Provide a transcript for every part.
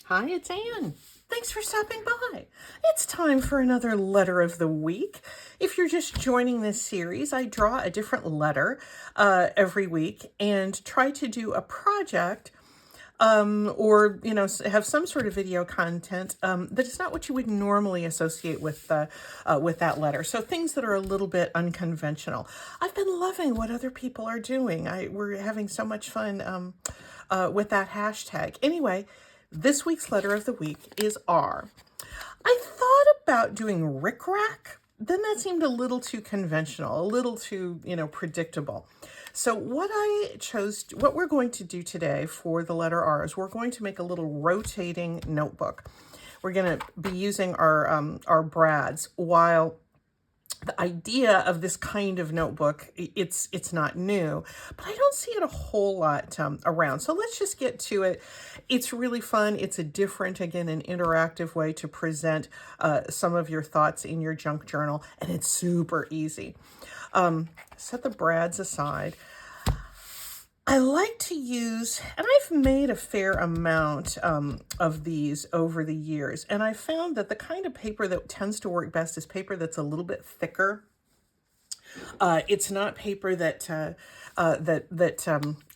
Hi, it's Anne. Thanks for stopping by. It's time for another letter of the week. If you're just joining this series, I draw a different letter every week and try to do a project or have some sort of video content that is not what you would normally associate with that letter. So things that are a little bit unconventional. I've been loving what other people are doing. We're having so much fun with that hashtag. Anyway, this week's letter of the week is R. I thought about doing rickrack. Then that seemed a little too conventional, a little too, predictable. So what we're going to do today for the letter R is we're going to make a little rotating notebook. We're going to be using our brads while the idea of this kind of notebook, it's not new, but I don't see it a whole lot around. So let's just get to it. It's really fun. It's a different, again, an interactive way to present some of your thoughts in your junk journal, and it's super easy. Set the brads aside. I like to use, and I've made a fair amount of these over the years, and I found that the kind of paper that tends to work best is paper that's a little bit thicker. It's not paper that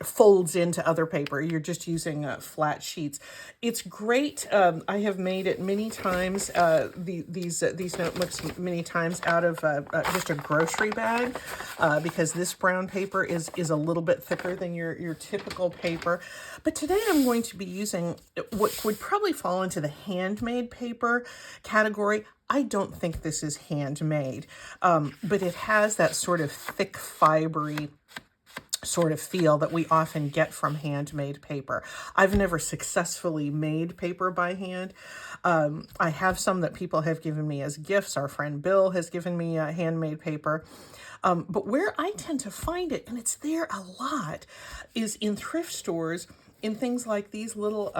folds into other paper. You're just using flat sheets. It's great. I have made it many times. These notebooks many times out of just a grocery bag because this brown paper is a little bit thicker than your typical paper. But today I'm going to be using what would probably fall into the handmade paper category. I don't think this is handmade, but it has that sort of thick, fibery sort of feel that we often get from handmade paper. I've never successfully made paper by hand. I have some that people have given me as gifts. Our friend Bill has given me handmade paper. But where I tend to find it, and it's there a lot, is in thrift stores, in things like these little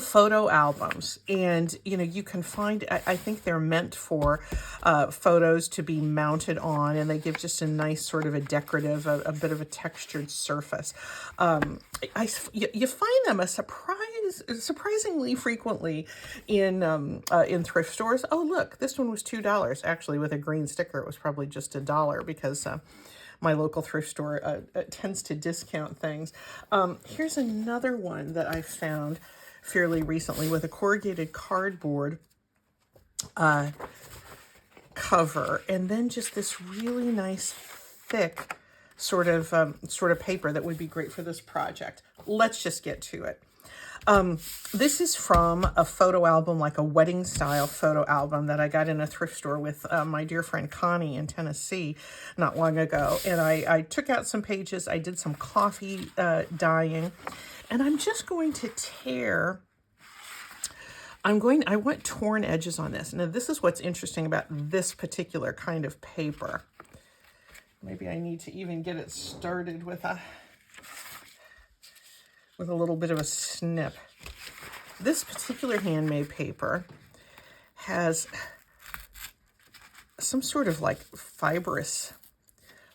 photo albums. And you can find, I think they're meant for photos to be mounted on, and they give just a nice sort of a decorative, a bit of a textured surface. You find them surprisingly frequently in thrift stores. Oh, look, this one was $2. Actually, with a green sticker, it was probably just $1 because my local thrift store tends to discount things. Here's another one that I found fairly recently with a corrugated cardboard cover, and then just this really nice thick sort of paper that would be great for this project. Let's just get to it. This is from a photo album, like a wedding style photo album that I got in a thrift store with my dear friend Connie in Tennessee not long ago. And I took out some pages. I did some coffee dyeing, and I'm just going to tear. I want torn edges on this. Now, this is what's interesting about this particular kind of paper. Maybe I need to even get it started with a little bit of a snip. This particular handmade paper has some sort of like fibrous,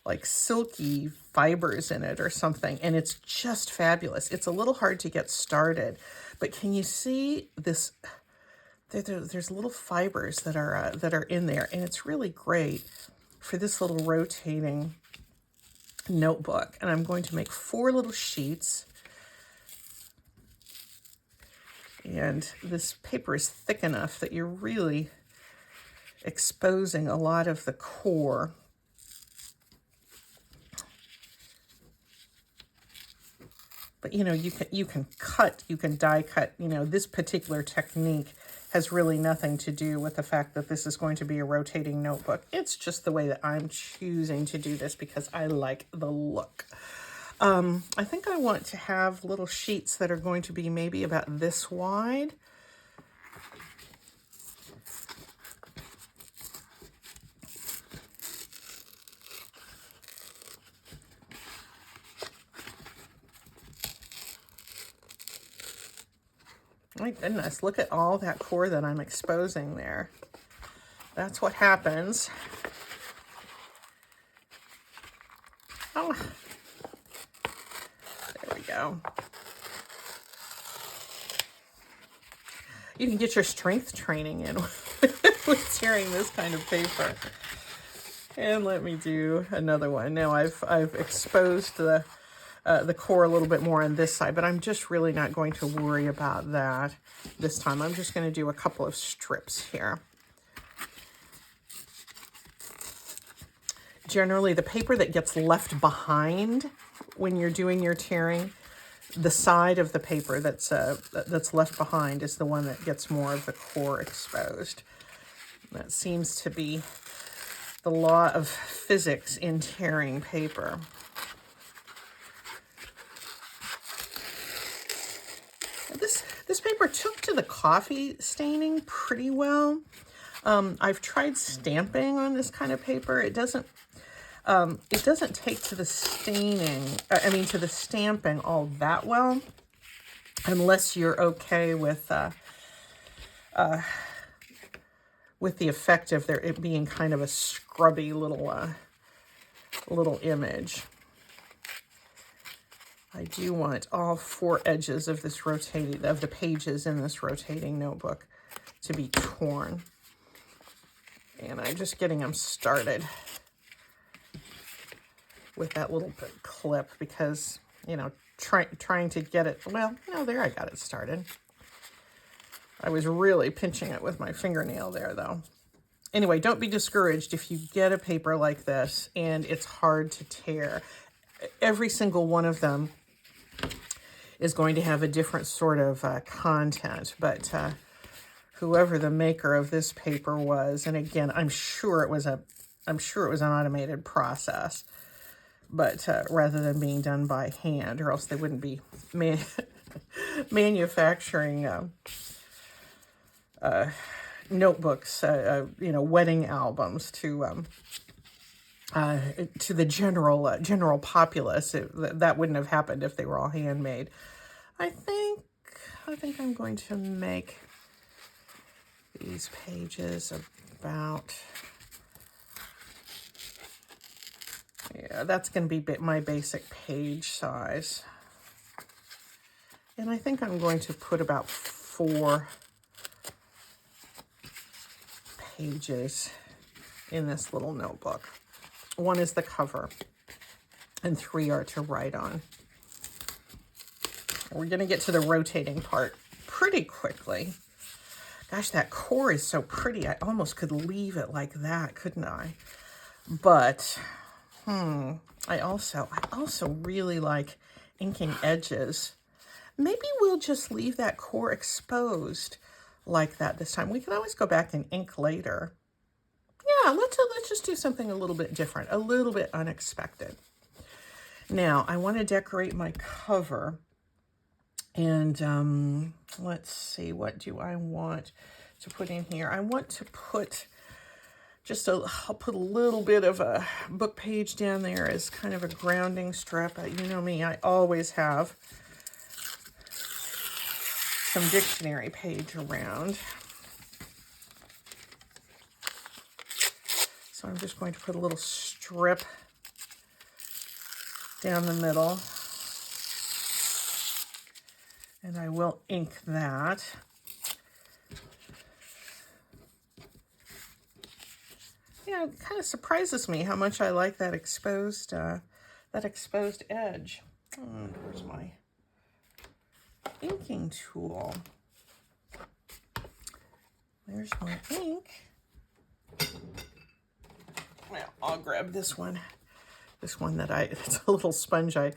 like silky fibers in it or something, and it's just fabulous. It's a little hard to get started, but can you see this? There's little fibers that are in there, and it's really great for this little rotating notebook. And I'm going to make 4 little sheets. And this paper is thick enough that you're really exposing a lot of the core. But you can die cut. This particular technique has really nothing to do with the fact that this is going to be a rotating notebook. It's just the way that I'm choosing to do this because I like the look. I think I want to have little sheets that are going to be maybe about this wide. My goodness, look at all that core that I'm exposing there. That's what happens. Oh, there we go. You can get your strength training in with tearing this kind of paper. And let me do another one. Now I've exposed the core a little bit more on this side, but I'm just really not going to worry about that this time. I'm just going to do a couple of strips here. Generally, the paper that gets left behind when you're doing your tearing, the side of the paper that's left behind is the one that gets more of the core exposed. That seems to be the law of physics in tearing paper. This paper took to the coffee staining pretty well. I've tried stamping on this kind of paper. It doesn't take to the staining, to the stamping all that well, unless you're okay with the effect of it being kind of a scrubby little image. I do want all 4 edges of the pages in this rotating notebook to be torn. And I'm just getting them started with that little clip because, trying to get it, there I got it started. I was really pinching it with my fingernail there, though. Anyway, don't be discouraged if you get a paper like this and it's hard to tear. Every single one of them is going to have a different sort of content, but whoever the maker of this paper was, and again, I'm sure it was an automated process, but rather than being done by hand, or else they wouldn't be manufacturing notebooks, wedding albums to the general populace. That wouldn't have happened if they were all handmade. I think I'm going to make these pages about, that's going to be my basic page size. And I think I'm going to put about 4 pages in this little notebook. 1 is the cover, and 3 are to write on. We're going to get to the rotating part pretty quickly. Gosh, that core is so pretty. I almost could leave it like that, couldn't I? But, I also really like inking edges. Maybe we'll just leave that core exposed like that this time. We can always go back and ink later. Yeah, let's just do something a little bit different, a little bit unexpected. Now, I want to decorate my cover. And let's see, what do I want to put in here? I want to put I'll put a little bit of a book page down there as kind of a grounding strip. You know me, I always have some dictionary page around. So I'm just going to put a little strip down the middle. And I will ink that. Yeah, it kind of surprises me how much I like that exposed edge. Where's my inking tool? There's my ink. Well, I'll grab this one. This one that it's a little sponge I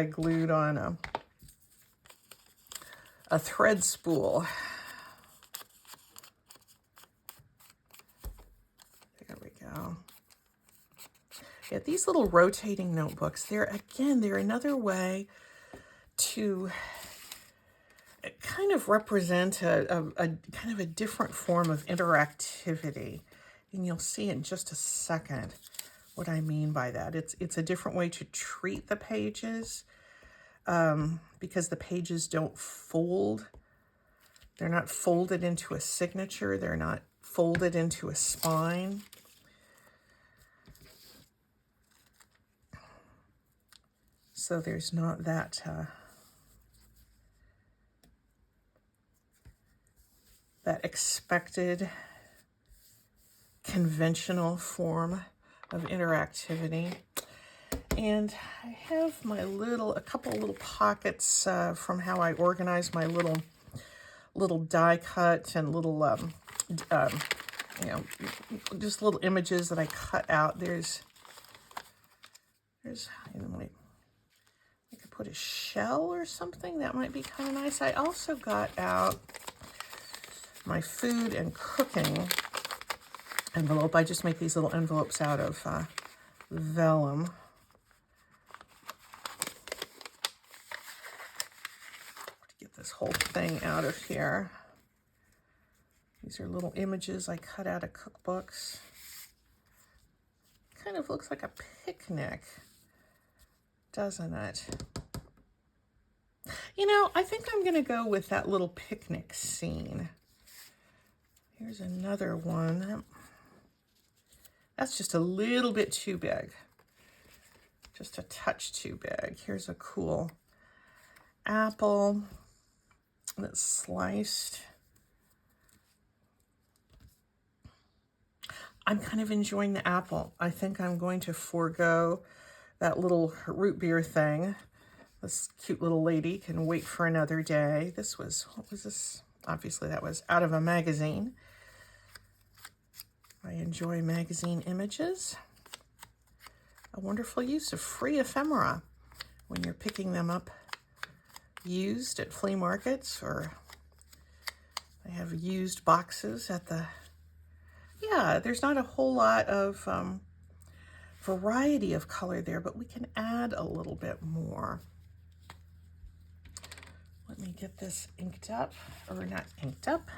glued on a thread spool. There we go. Yeah, these little rotating notebooks, they're another way to kind of represent a kind of a different form of interactivity. And you'll see in just a second what I mean by that. It's a different way to treat the pages. Because the pages don't fold. They're not folded into a signature. They're not folded into a spine. So there's not that that expected conventional form of interactivity. And I have my a couple little pockets from how I organize my little die cut and little, you know, just little images that I cut out. There's, you know, I could put a shell or something. That might be kind of nice. I also got out my food and cooking envelope. I just make these little envelopes out of vellum. Get this whole thing out of here. These are little images I cut out of cookbooks. Kind of looks like a picnic, doesn't it? You know, I think I'm going to go with that little picnic scene. Here's another one. That's just a little bit too big. Just a touch too big. Here's a cool apple that's sliced. I'm kind of enjoying the apple. I think I'm going to forego that little root beer thing. This cute little lady can wait for another day. This was, what was this? Obviously that was out of a magazine. I enjoy magazine images. A wonderful use of free ephemera when you're picking them up used at flea markets, or I have used boxes at the, yeah, there's not a whole lot of variety of color there, but we can add a little bit more. Let me get this inked up, or not inked up,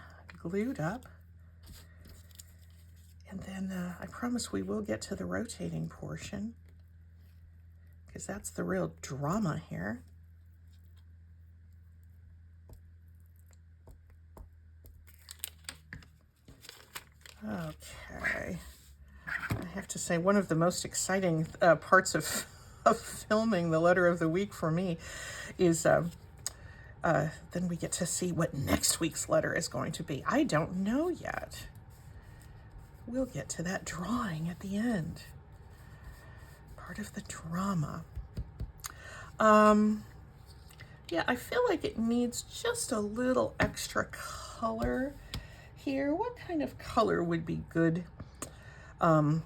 glued up. And then I promise we will get to the rotating portion, because that's the real drama here. Okay. I have to say, one of the most exciting parts of filming the letter of the week for me is then we get to see what next week's letter is going to be. I don't know yet. We'll get to that drawing at the end. Part of the drama. Yeah, I feel like it needs just a little extra color here. What kind of color would be good to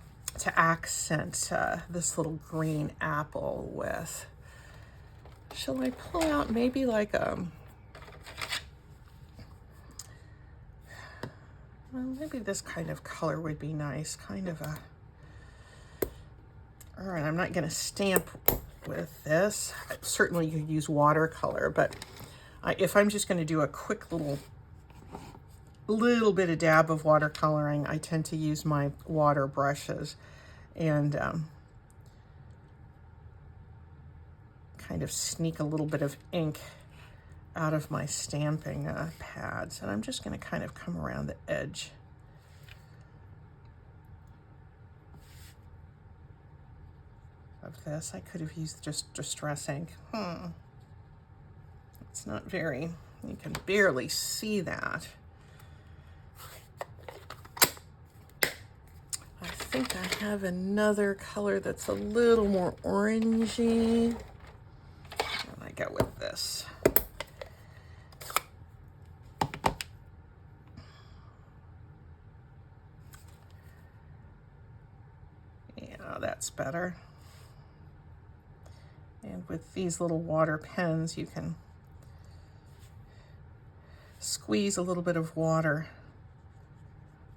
accent this little green apple with? Shall I pull out maybe like well, maybe this kind of color would be nice, kind of a, all right, I'm not gonna stamp with this. Certainly you could use watercolor, but if I'm just gonna do a quick little bit of dab of watercoloring, I tend to use my water brushes and kind of sneak a little bit of ink out of my stamping pads. And I'm just going to kind of come around the edge. Of this. I could have used just distress ink. It's not very, you can barely see that. I think I have another color that's a little more orangey. And I go with this. Yeah, that's better. And with these little water pens, you can squeeze a little bit of water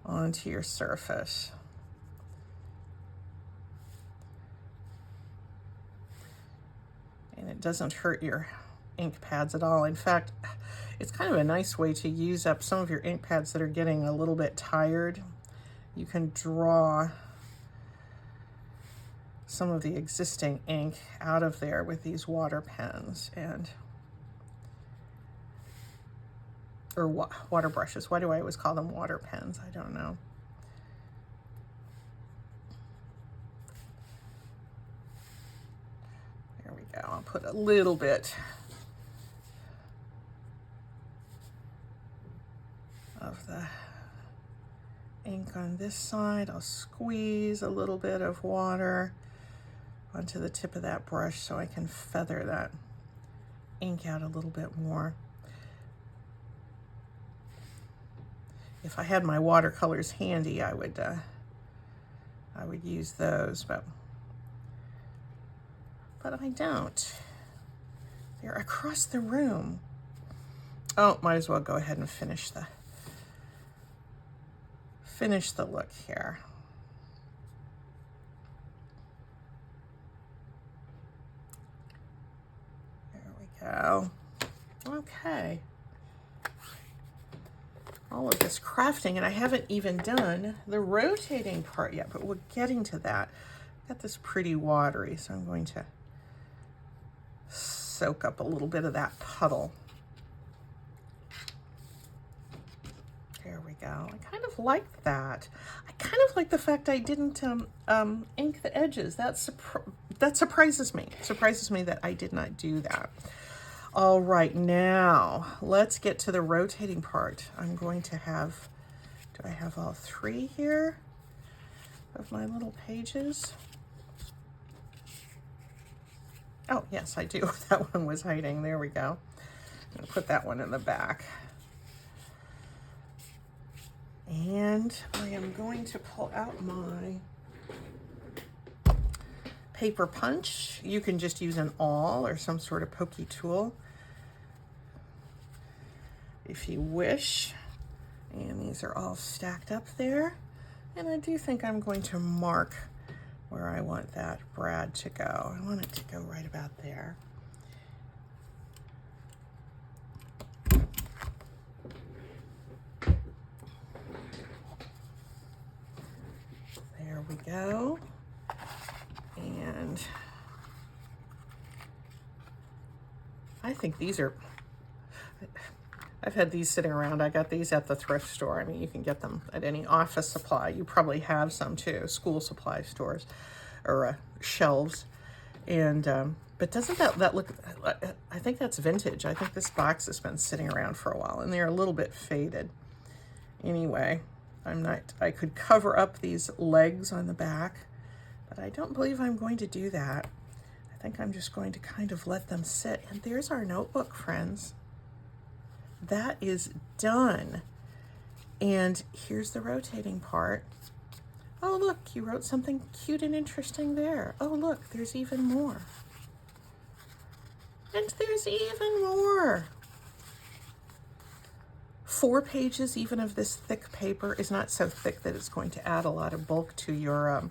onto your surface. And it doesn't hurt your ink pads at all. In fact, it's kind of a nice way to use up some of your ink pads that are getting a little bit tired. You can draw some of the existing ink out of there with these water pens and or water brushes. Why do I always call them water pens? I don't know. There we go. I'll put a little bit of the ink on this side. I'll squeeze a little bit of water onto the tip of that brush so I can feather that ink out a little bit more. If I had my watercolors handy, I would use those, but I don't. They're across the room. Oh, might as well go ahead and finish the look here. There we go. Okay. All of this crafting, and I haven't even done the rotating part yet, but we're getting to that. Got this pretty watery, so I'm going to soak up a little bit of that puddle. There we go. I kind of like that. I kind of like the fact I didn't ink the edges. That surprises me. It surprises me that I did not do that. All right, now let's get to the rotating part. I'm going to have, do I have all three here of my little pages? Oh, yes, I do. That one was hiding. There we go. I'm going to put that one in the back. And I am going to pull out my paper punch. You can just use an awl or some sort of pokey tool if you wish. And these are all stacked up there. And I do think I'm going to mark where I want that brad to go. I want it to go right about there. There we go. And I think these are, I've had these sitting around. I got these at the thrift store. I mean, you can get them at any office supply. You probably have some too, school supply stores or shelves. And, but doesn't that look, I think that's vintage. I think this box has been sitting around for a while and they're a little bit faded. Anyway, I could cover up these legs on the back, but I don't believe I'm going to do that. I think I'm just going to kind of let them sit. And there's our notebook, friends. That is done. And here's the rotating part. Oh, look, you wrote something cute and interesting there. Oh, look, there's even more. And there's even more. 4 pages even of this thick paper is not so thick that it's going to add a lot of bulk to your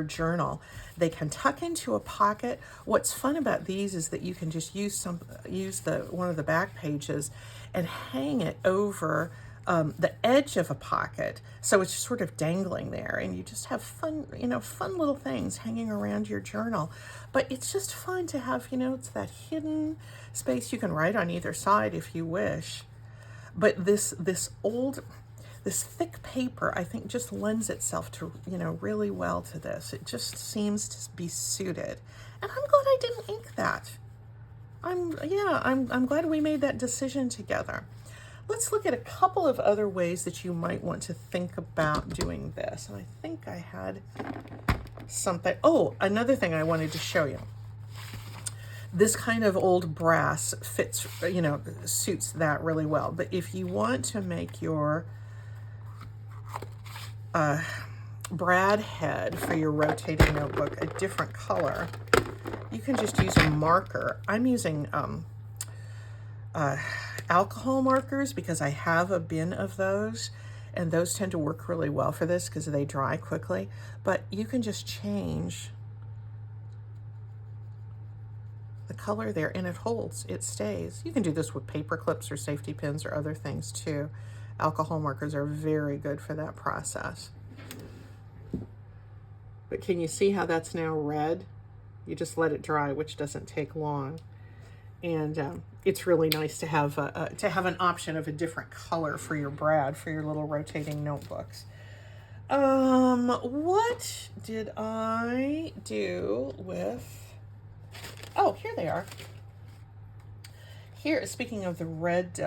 journal. They can tuck into a pocket. What's fun about these is that you can just use one of the back pages and hang it over the edge of a pocket, so it's sort of dangling there, and you just have fun little things hanging around your journal. But it's just fun to have, it's that hidden space. You can write on either side if you wish. But this thick paper, I think, just lends itself to, really well to this. It just seems to be suited. And I'm glad I didn't ink that. I'm glad we made that decision together. Let's look at a couple of other ways that you might want to think about doing this. And I think I had something. Oh, another thing I wanted to show you. This kind of old brass fits, suits that really well. But if you want to make your brad head for your rotating notebook a different color, you can just use a marker. I'm using alcohol markers because I have a bin of those, and those tend to work really well for this because they dry quickly. But you can just change the color there and it holds, it stays. You can do this with paper clips or safety pins or other things too. Alcohol markers are very good for that process. But can you see how that's now red? You just let it dry, which doesn't take long. And it's really nice to have an option of a different color for your brad, for your little rotating notebooks. What did I do with... Oh, here they are. Here, speaking of the red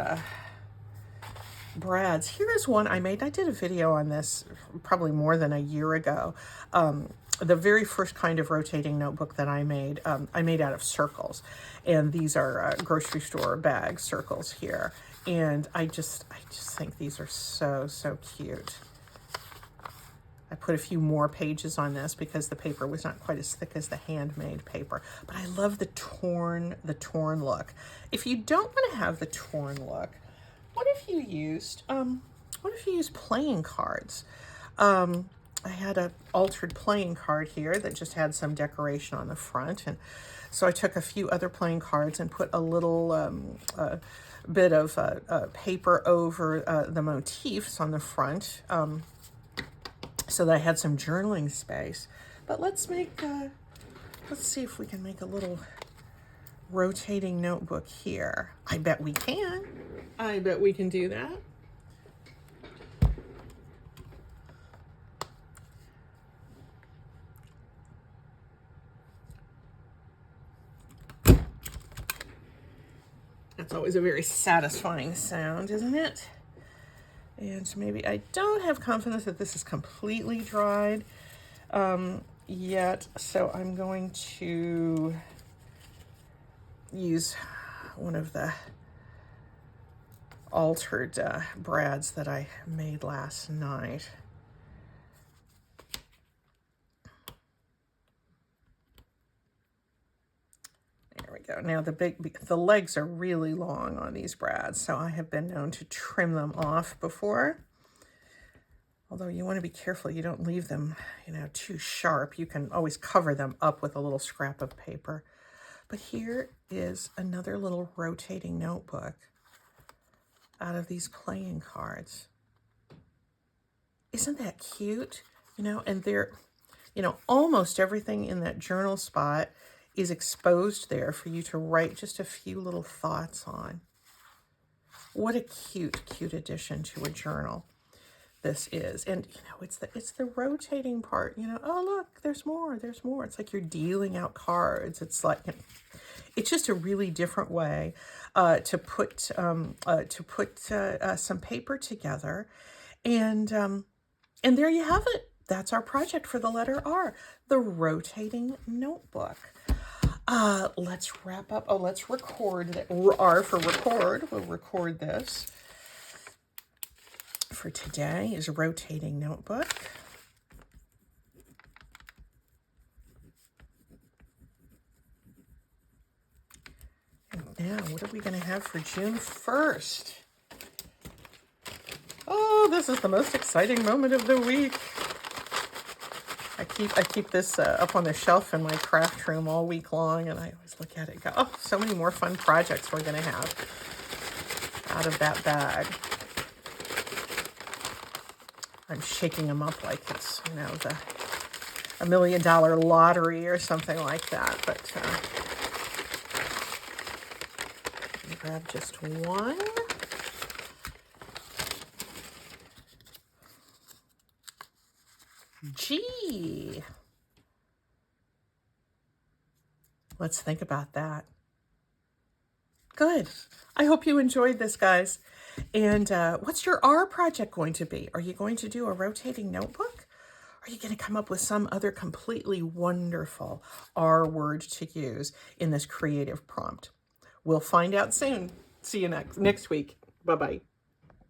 brads, here is one I made. I did a video on this probably more than a year ago. The very first kind of rotating notebook that I made out of circles. And these are grocery store bag circles here. And I just think these are so, so cute. I put a few more pages on this because the paper was not quite as thick as the handmade paper. But I love the torn look. If you don't want to have the torn look, what if you used playing cards? I had an altered playing card here that just had some decoration on the front, and so I took a few other playing cards and put a little bit of paper over the motifs on the front, so that I had some journaling space. But let's see if we can make a little rotating notebook here. I bet we can. I bet we can do that. That's always a very satisfying sound, isn't it? And maybe I don't have confidence that this is completely dried yet, so I'm going to use one of the altered brads that I made last night. There we go. Now the legs are really long on these brads, so I have been known to trim them off before. Although you want to be careful you don't leave them, too sharp. You can always cover them up with a little scrap of paper. But here is another little rotating notebook out of these playing cards. Isn't that cute? And they're, almost everything in that journal spot is exposed there for you to write just a few little thoughts on. What a cute, cute addition to a journal this is. And, it's the rotating part, oh, look, there's more. It's like you're dealing out cards. It's like, it's just a really different way to put some paper together. And there you have it. That's our project for the letter R, the rotating notebook. Let's wrap up. Oh, let's record. R for record. We'll record this. For today is rotating notebook. And now, what are we going to have for June 1st? Oh, this is the most exciting moment of the week. I keep this up on the shelf in my craft room all week long, and I always look at it and go, oh, so many more fun projects we're going to have out of that bag. I'm shaking them up like it's, the $1 million lottery or something like that. But grab just one. Gee. Let's think about that. Good. I hope you enjoyed this, guys. And what's your R project going to be? Are you going to do a rotating notebook? Are you going to come up with some other completely wonderful R word to use in this creative prompt? We'll find out soon. See you next week. Bye-bye.